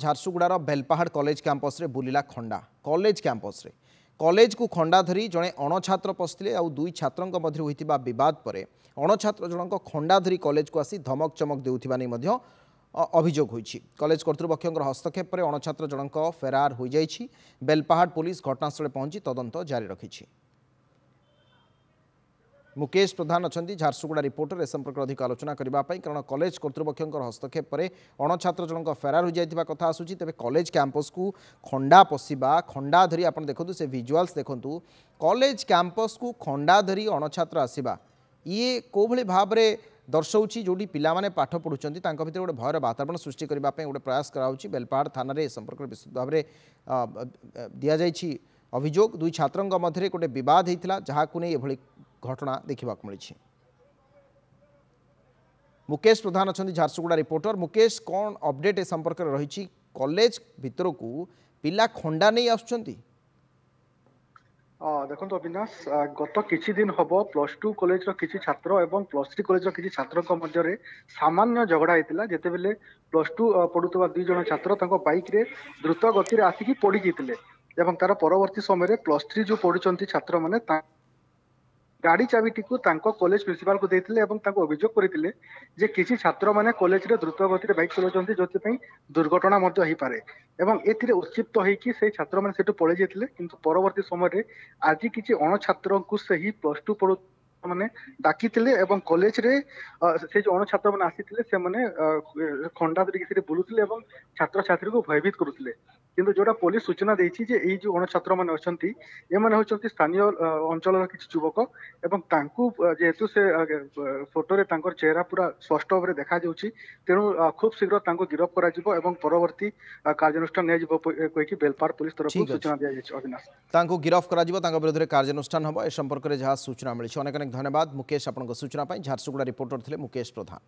झारसुगुड़ार बेलपाहाड़ college campus रे बुलिला खंडा college को खंडा धरी जड़े अणछात्र पशिले आउ दुई छात्रों मध्य होता बद पर अणछात्र जनक खंडा धरी कॉलेज को आसी धमक चमक देउथिबा नै मध्य अभियोग होइछि। कॉलेज कर्तृपक्षर हस्तक्षेप पर अणछात्र जनक फेरार हो जाइछि। बेलपाहाड़ पुलिस घटनास्थल पहुंची तदंत जारी रखिछि। मुकेश प्रधान अच्छा झारसुगुड़ा रिपोर्टर ए संपर्क अधिक आलोचना करने कारण कॉलेज कर्तृपक्षर हस्तक्षेप पर अणछात्र जनक फेरार हो जाता कथा आसूची। तेज कॉलेज कैंपस को खंडा पशिबा खंडा धरी आप देखो से विजुआल्स देखु कॉलेज कैंपस को खंडा धरी अणछात्र आसवा ये कौ भाई भाव में दर्शाऊँ जोटी पिलाने पाठ पढ़ुं भर गोटे भयर वातावरण सृष्टि करने गोटे प्रयास कराऊँ। बेलपाहाड़ थाना संपर्क विस्तृत भाव में दि जाइए अभियोग। दुई छात्रों मध्य गोटे बद होता जहाँ नहीं घटना देखा मिली। मुकेश प्रधान अच्छा झारसुगुड़ा रिपोर्टर। मुकेश कौन अपडेट ए संपर्क रही कॉलेज भितर को पिला खंडा नहीं आसुंच? देखो अविनाश गत किछि दिन हम +2 कॉलेज किछि छात्र एवं +3 कॉलेज किछि छात्र मध्य सामान्य झगड़ा होता जिते बेले +2 पढ़ुवा 2 जन छात्र बाइक रे द्रुत गति आसिकी पड़ी जाते तार परवर्ती समय +3 जो पढ़ुं छात्र मैंने गाड़ी चाबिटी को कॉलेज प्रिंसिपाल को देते अभियोग करते जे किसी छात्र मैंने कॉलेज रे द्रुत गति बाइक चलाउछन्ती जो दुर्घटना हो पारे एवं एथिरे उत्क्षिप्त होइकी से छात्र मैंने सेठू पळै जाइतिले। किंतु परवर्ती समय आज किसी अणछात्र को सही +2 पढ़ु मैंने डाकी कॉलेज रे से जो अणछात्र मैंने आसी से मैंने खंडा धरिकी बुलूले छात्र छात्री को भयभीत करुले। किंतु जोटा पुलिस सूचना देछि जे एई जो अणछात्र मैंने अछंती ए माने होचंती स्थानीय अंचल किछि युवक एवं तांकु जेहेतु से फोटो रे तांकर चेहरा पूरा स्पष्ट भाव में देखा जाउछि तेणु खूब शीघ्र तांको गिरफ करा जिवो एवं परवर्ती कार्यानुष्ठान नै जिवो कहि बेलपाहाड़ पुलिस तरफ सूचना दिया जाइछि। अविनाश तांको गिरफ करा जिवो तांको विरुद्ध कार्यानुष्ठान हबो ए संपर्क में जहाँ सूचना मिली। अनेक अनेक धन्यवाद मुकेश आपन सूचना झारसुगुड़ा रिपोर्टर थे मुकेश प्रधान।